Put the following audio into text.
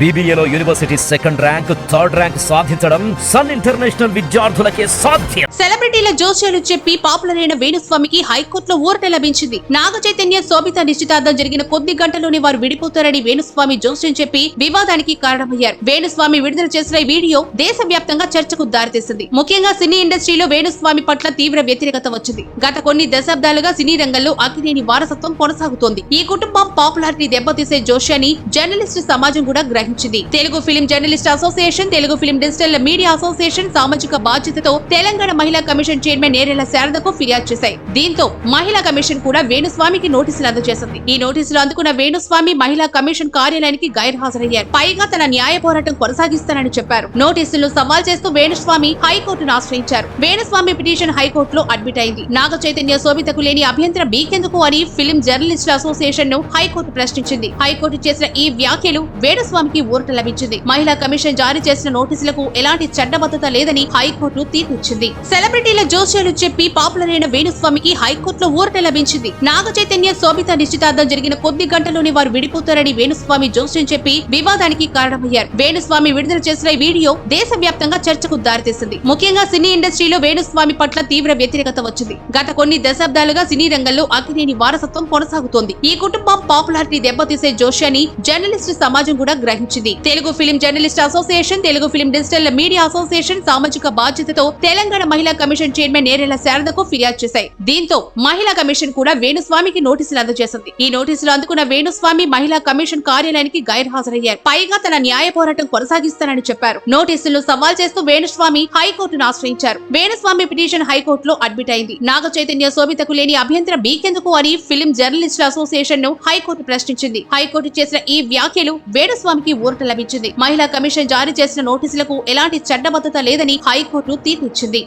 BBAలో university second rank, third rank సాధించడం Sun international విద్యార్థులకే సాధ్యం. సెలబ్రిటీల జోస్యాలు చెప్పి పాపులర్ అయిన వేణుస్వామికి హైకోర్టులో ఊరట లభించింది. నాగ చైతన్య శోభిత నిశ్చితార్థం జరిగిన కొద్ది గంటలోనే వారు విడిపోతారని వేణుస్వామి జోస్యం చెప్పి వివాదానికి కారణమయ్యారు. వేణుస్వామి విడుదల చేసిన ఈ వీడియో దేశవ్యాప్తంగా చర్చకు దారితీసింది. ముఖ్యంగా సినీ ఇండస్ట్రీలో వేణుస్వామి పట్ల తీవ్ర వ్యతిరేకత వచ్చింది. గత కొన్ని దశాబ్దాలుగా సినీ రంగంలో అక్కినేని వారసత్వం కొనసాగుతోంది. ఈ కుటుంబం పాపులారిటీ దెబ్బతీసే జోష్యాన్ని జర్నలిస్ట్ సమాజం కూడా గ్రహించింది. Telugu film journalist association, Telugu film digital media association సామాజిక బాధ్యతతో తెలంగాణ మహిళా కమిషన్ చైర్మన్ నేరెళ్ల శారదకు ఫిర్యాదు చేశాయి. దీంతో మహిళా కమిషన్ కూడా వేణుస్వామికి నోటీసులు అందజేసింది. ఈ నోటీసులు అందుకున్న వేణుస్వామి మహిళా కమిషన్ కార్యాలయానికి గైర్హాజరయ్యారు. పైగా తన న్యాయ పోరాటం కొనసాగిస్తానని చెప్పారు. నోటీసులను సవాల్ చేస్తూ వేణుస్వామి హైకోర్టును ఆశ్రయించారు. వేణుస్వామి పిటిషన్ హైకోర్టులో అడ్మిట్ అయింది. నాగ చైతన్య శోభితకు లేని అభ్యంతరం మీకెందుకు అని ఫిలిం జర్నలిస్ట్ అసోసియేషన్ ను హైకోర్టు ప్రశ్నించింది. హైకోర్టు చేసిన ఈ వ్యాఖ్యలు వేణుస్వామికి ఊరట లభించింది. మహిళా కమిషన్ జారీ చేసిన నోటీసులకు ఎలాంటి చట్టబద్ధత లేదని హైకోర్టు తీర్పిచ్చింది. సెలబ్రిటీల జోస్యాలు చెప్పి పాపులర్ అయిన వేణుస్వామికి హైకోర్టులో ఊరట లభించింది. నాగ చైతన్య శోభిత నిశ్చితార్థం జరిగిన కొద్ది గంటలోనే వారు విడిపోతారని వేణుస్వామి జోస్యం చెప్పి వివాదానికి కారణమయ్యారు. వేణుస్వామి విడుదల చేసిన ఈ వీడియో దేశవ్యాప్తంగా చర్చకు దారితీసింది. ముఖ్యంగా సినీ ఇండస్ట్రీలో వేణుస్వామి పట్ల తీవ్ర వ్యతిరేకత వచ్చింది. గత కొన్ని దశాబ్దాలుగా సినీ రంగంలో అక్కినేని వారసత్వం కొనసాగుతోంది. ఈ కుటుంబం పాపులారిటీ దెబ్బతీసే జోష్యాన్ని జర్నలిస్ట్ సమాజం కూడా గ్రహించింది. Telugu film journalist association, Telugu film digital media association సామాజిక బాధ్యతతో తెలంగాణ మహిళా కమిషన్ చైర్మన్ నేరెళ్ల శారదకు ఫిర్యాదు చేశాయి. దీంతో మహిళా కమిషన్ కూడా వేణుస్వామికి నోటీసులు అందజేసింది. ఈ నోటీసులు అందుకున్న వేణుస్వామి మహిళా కమిషన్ కార్యాలయానికి గైర్హాజరయ్యారు. పైగా తన న్యాయ పోరాటం కొనసాగిస్తానని చెప్పారు. నోటీసులను సవాల్ చేస్తూ వేణుస్వామి హైకోర్టును ఆశ్రయించారు. వేణుస్వామి పిటిషన్ హైకోర్టులో అడ్మిట్ అయింది. నాగ చైతన్య శోభితకు లేని అభ్యంతరం మీకెందుకు అని ఫిలిం జర్నలిస్ట్ అసోసియేషన్ ను హైకోర్టు ప్రశ్నించింది. హైకోర్టు చేసిన ఈ వ్యాఖ్యలు వేణుస్వామికి ఊరట లభించింది. మహిళా కమిషన్ జారీ చేసిన నోటీసులకు ఎలాంటి చట్టబద్ధత లేదని హైకోర్టు తీర్పిచ్చింది.